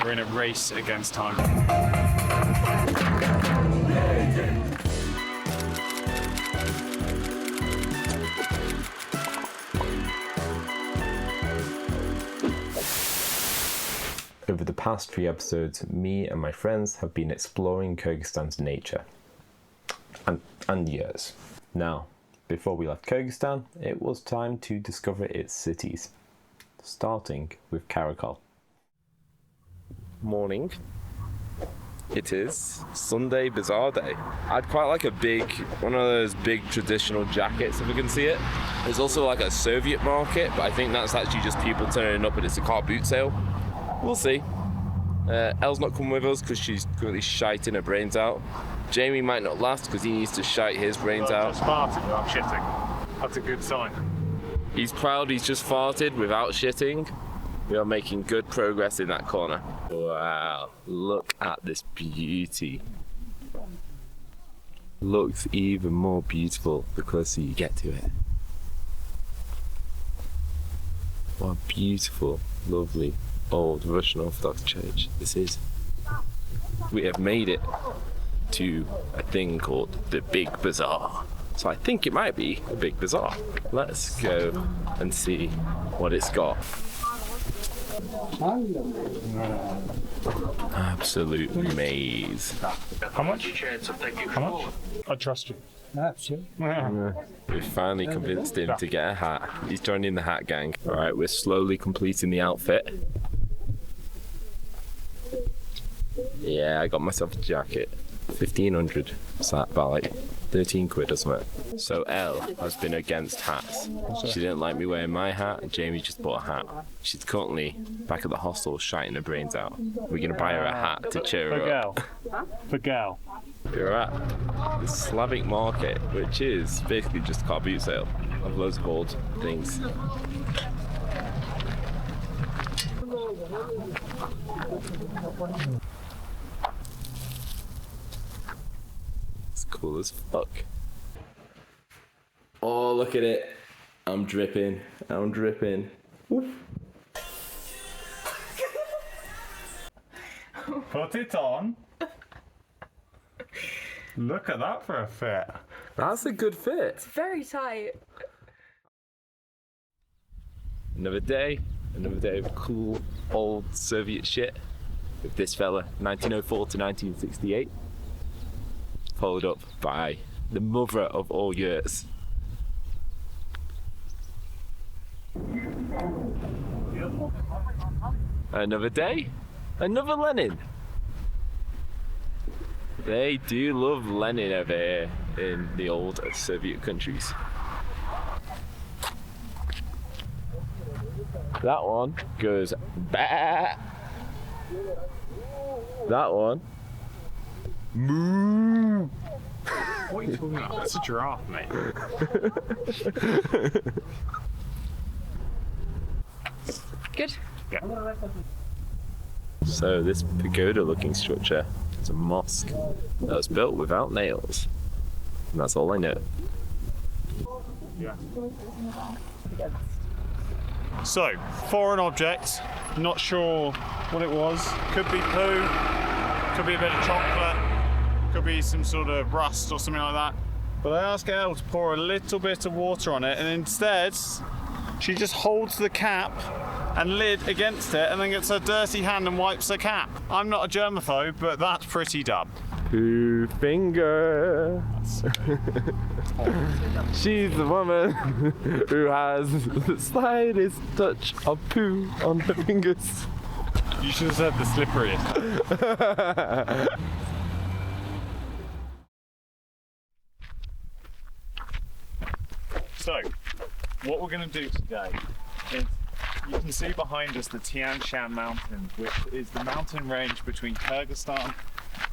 We're in a race against time. Over the past 3 episodes, me and my friends have been exploring Kyrgyzstan's nature and years. Now, before we left Kyrgyzstan, it was time to discover its cities, starting with Karakol. Morning. It is Sunday Bazaar Day. I'd quite like one of those big traditional jackets if we can see it. There's also like a Soviet market, but I think that's actually just people turning up and it's a car boot sale. We'll see. Elle's not coming with us because she's currently shiting her brains out. Jamie might not last because he needs to shite his brains out. I just farted without shitting. That's a good sign. He's proud he's just farted without shitting. We are making good progress in that corner. Wow, look at this beauty. Looks even more beautiful the closer you get to it. What a beautiful, lovely, old Russian Orthodox church this is. We have made it to a thing called the Big Bazaar. So I think it might be a big bazaar. Let's go and see what it's got. Absolute maze. How much? How much? I trust you. We finally convinced him to get a hat. He's joining the hat gang. Alright, we're slowly completing the outfit. Yeah, I got myself a jacket. 1,500. What's that, about like 13 quid or something? So Elle has been against hats. She didn't like me wearing my hat. Jamie just bought a hat. She's currently back at the hostel shiting her brains out. We're gonna buy her a hat to cheer her up. For gal. We're at the Slavic market, which is basically just a car boot sale of loads of old things. It's cool as fuck. Oh, look at it. I'm dripping. Oof. Put it on. Look at that for a fit. That's a good fit. It's very tight. Another day of cool old Soviet shit with this fella, 1904 to 1968. Followed up by the mother of all yurts. Another day, another Lenin. They do love Lenin over here in the old Soviet countries. That one goes bah. That one moo. What are you talking about? That's a giraffe, mate. Good. Yeah. So this pagoda-looking structure is a mosque that was built without nails, and that's all I know. Yeah. So, foreign object, not sure what it was. Could be poo, could be a bit of chocolate, could be some sort of rust or something like that. But I asked Elle to pour a little bit of water on it, and instead she just holds the cap and lid against it and then gets her dirty hand and wipes the cap. I'm not a germaphobe, but that's pretty dumb. Poo finger. She's the woman who has the slightest touch of poo on her fingers. You should have said the slipperiest. So, what we're going to do today is, you can see behind us the Tian Shan Mountains, which is the mountain range between Kyrgyzstan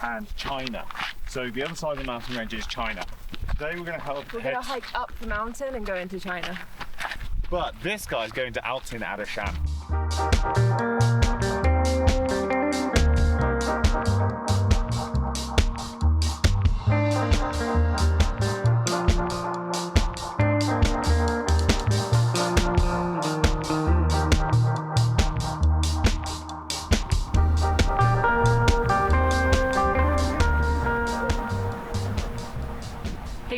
and China. So the other side of the mountain range is China. Today we're going to We're going to hike up the mountain and go into China. But this guy's going to Altin Adashan.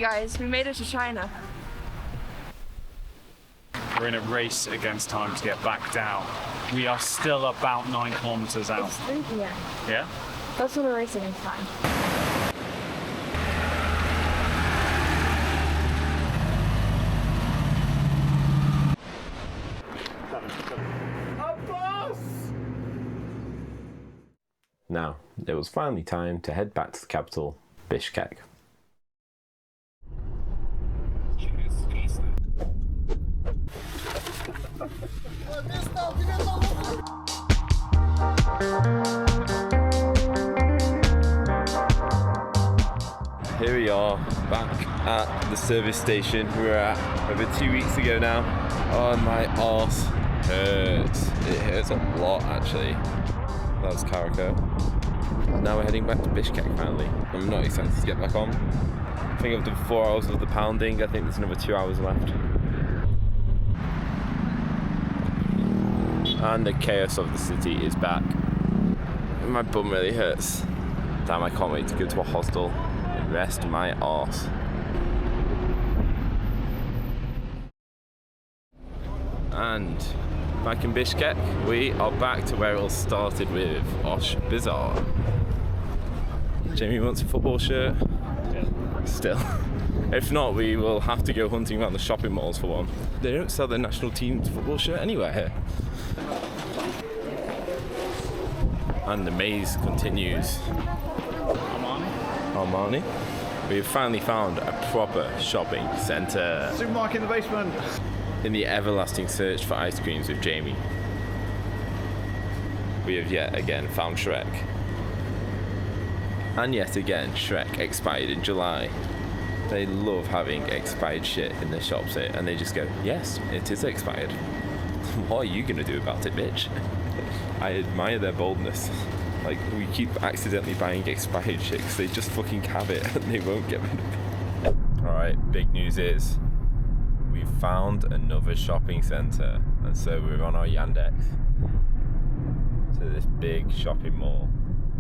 guys, we made it to China. We're in a race against time to get back down. We are still about 9 kilometers out. It's 3 p.m. Yeah? That's when we're racing against time. Now, it was finally time to head back to the capital, Bishkek. Here we are, back at the service station we were at over 2 weeks ago now. Oh, my arse hurts. It hurts a lot, actually. That's Karakol. Now we're heading back to Bishkek finally. I'm not excited to get back on. I think I've done 4 hours of the pounding. I think there's another 2 hours left. And the chaos of the city is back. My bum really hurts. Damn, I can't wait to go to a hostel and rest my arse. And back in Bishkek, we are back to where it all started with Osh Bazaar. Jamie wants a football shirt. Still. If not, we will have to go hunting around the shopping malls for one. They don't sell the national team's football shirt anywhere here. And the maze continues. Armani. We have finally found a proper shopping centre. Supermarket in the basement. In the everlasting search for ice creams with Jamie, we have yet again found Shrek. And yet again, Shrek expired in July. They love having expired shit in their shops here, and they just go, yes, it is expired. What are you gonna do about it, bitch? I admire their boldness. Like, we keep accidentally buying expired shit because they just fucking have it and they won't get rid of it. Alright, big news is, we found another shopping centre, and so we're on our Yandex to this big shopping mall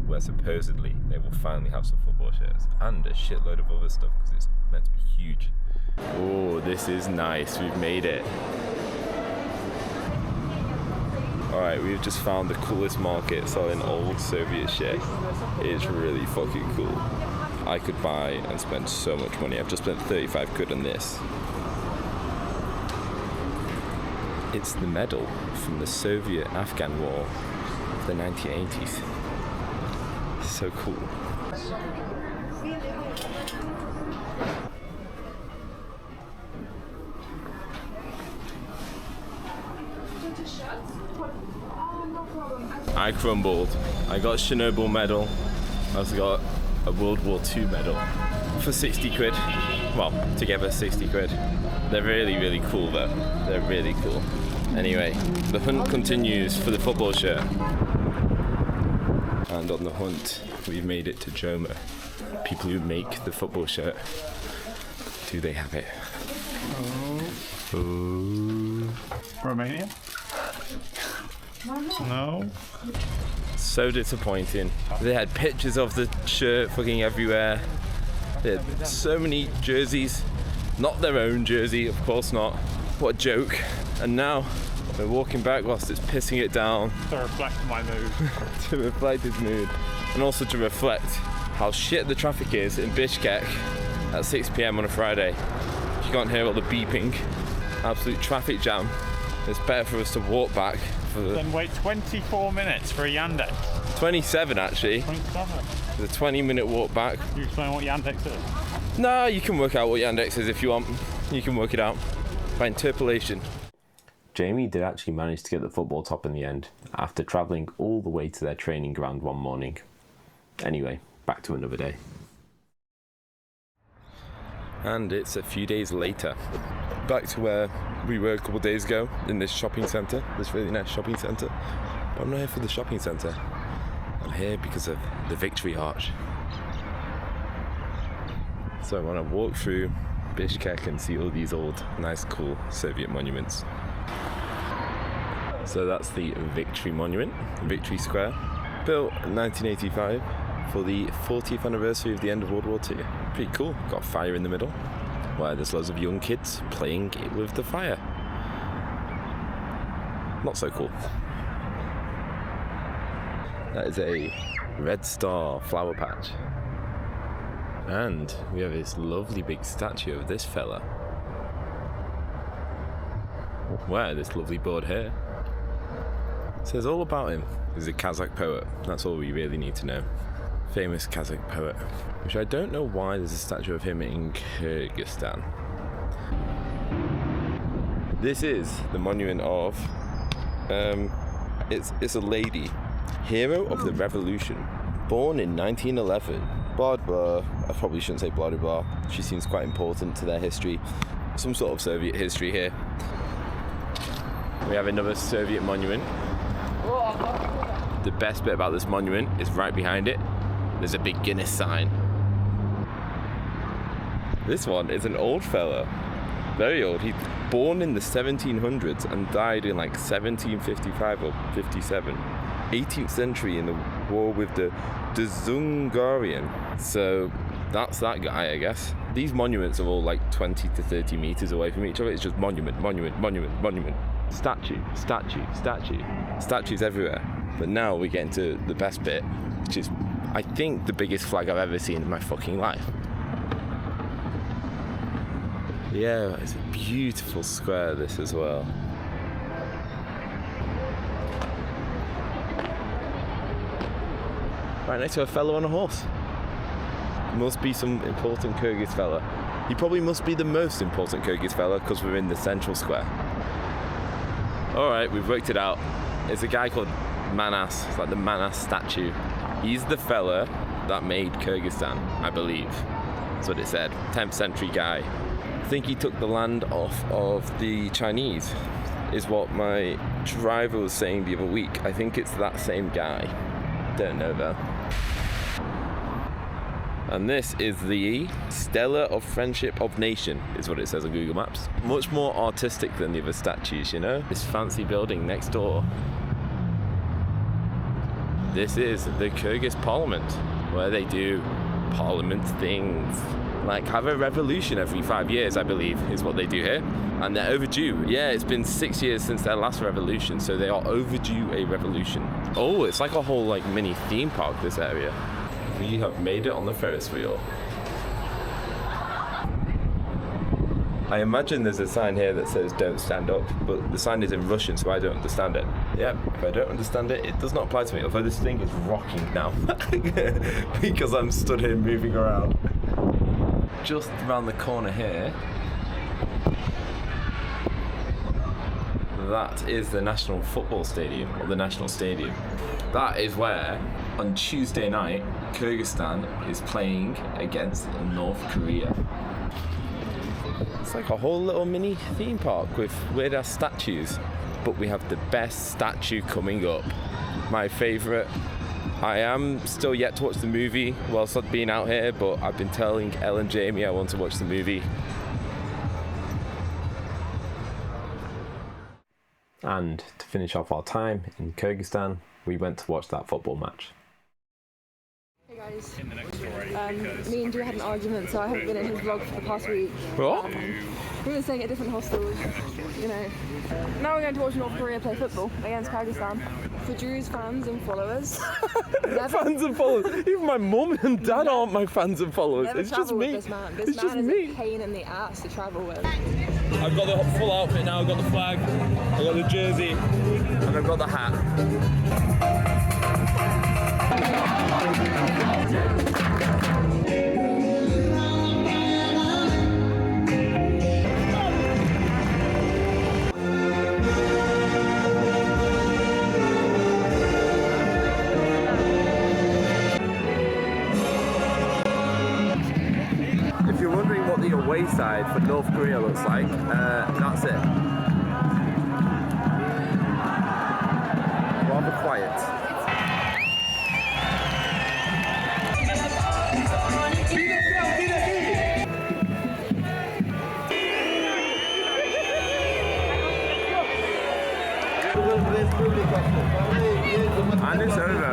where supposedly they will finally have some football shirts and a shitload of other stuff because it's meant to be huge. Oh, this is nice, we've made it. Alright, we've just found the coolest market selling old Soviet shit. It's really fucking cool. I could buy and spend so much money. I've just spent 35 quid on this. It's the medal from the Soviet-Afghan War of the 1980s. So cool. I crumbled. I got Chernobyl medal. I also got a World War II medal for 60 quid. Well, together 60 quid. They're really, really cool though. They're really cool. Anyway, the hunt continues for the football shirt. And on the hunt, we've made it to Joma. People who make the football shirt. Do they have it? Oh. Romania? No. So disappointing. They had pictures of the shirt fucking everywhere. They had so many jerseys. Not their own jersey, of course not. What a joke. And now we're walking back whilst it's pissing it down. To reflect my mood. To reflect his mood. And also to reflect how shit the traffic is in Bishkek at 6 p.m. on a Friday. You can't hear all the beeping. Absolute traffic jam. It's better for us to walk back. Then wait 24 minutes for a Yandex. 27 actually. 27. It's a 20-minute walk back. You explain what Yandex is? No, you can work out what Yandex is if you want. You can work it out by interpolation. Jamie did actually manage to get the football top in the end after travelling all the way to their training ground one morning. Anyway, back to another day. And it's a few days later. Back to where we were a couple of days ago in this shopping centre, this really nice shopping centre. But I'm not here for the shopping centre. I'm here because of the Victory Arch. So I want to walk through Bishkek and see all these old, nice, cool Soviet monuments. So that's the Victory Monument, Victory Square, built in 1985 for the 40th anniversary of the end of World War II. Pretty cool, got a fire in the middle. where there's loads of young kids playing with the fire. Not so cool. That is a Red Star flower patch. And we have this lovely big statue of this fella. Where this lovely board here says all about him. He's a Kazakh poet. That's all we really need to know. Famous Kazakh poet. Which I don't know why there's a statue of him in Kyrgyzstan. This is the monument of it's a lady, hero of the revolution, born in 1911. Blah blah. I probably shouldn't say blah blah. She seems quite important to their history. Some sort of Soviet history here. We have another Soviet monument. The best bit about this monument is right behind it. There's a big Guinness sign. This one is an old fella. Very old. He's born in the 1700s and died in like 1755 or 57. 18th century in the war with the Dzungarian. So that's that guy, I guess. These monuments are all like 20 to 30 meters away from each other. It's just monument, monument, monument, monument. Statue, statue, statue. Statues everywhere. But now we get into the best bit, which is, I think, the biggest flag I've ever seen in my fucking life. Yeah, it's a beautiful square, this as well. Right next to a fellow on a horse. Must be some important Kyrgyz fella. He probably must be the most important Kyrgyz fella because we're in the central square. Alright, we've worked it out. It's a guy called Manas. It's like the Manas statue. He's the fella that made Kyrgyzstan, I believe. That's what it said. 10th century guy. I think he took the land off of the Chinese, is what my driver was saying the other week. I think it's that same guy. Don't know though. And this is the Stella of Friendship of Nation, is what it says on Google Maps. Much more artistic than the other statues, you know? This fancy building next door. This is the Kyrgyz Parliament, where they do Parliament things. Like have a revolution every 5 years, I believe, is what they do here. And they're overdue. Yeah, it's been 6 years since their last revolution, so they are overdue a revolution. Oh, it's like a whole like mini theme park, this area. We have made it on the Ferris wheel. I imagine there's a sign here that says don't stand up, but the sign is in Russian, so I don't understand it. Yep, if I don't understand it, it does not apply to me, although this thing is rocking now because I'm stood here moving around. Just around the corner here, that is the National Football Stadium, or the National Stadium. That is where, on Tuesday night, Kyrgyzstan is playing against North Korea. It's like a whole little mini theme park with weird ass statues, but we have the best statue coming up. My favourite. I am still yet to watch the movie whilst I've been out here, but I've been telling Elle and Jamie I want to watch the movie. And to finish off our time in Kyrgyzstan, we went to watch that football match. Hey guys, me and Drew had an argument, so I haven't been in his vlog for the past week. What? We were staying at different hostels, you know. Now we're going to watch North Korea play football against Kyrgyzstan. For Drew's fans and followers. Fans and followers? Even my mum and dad aren't my fans and followers. Never It's just me. This man. This it's man just is me. a pain in the ass to travel with. I've got the full outfit now. I've got the flag, I've got the jersey, and I've got the hat. If you're wondering what the away side for North Korea looks like, that's it. Rather quiet. And it's over.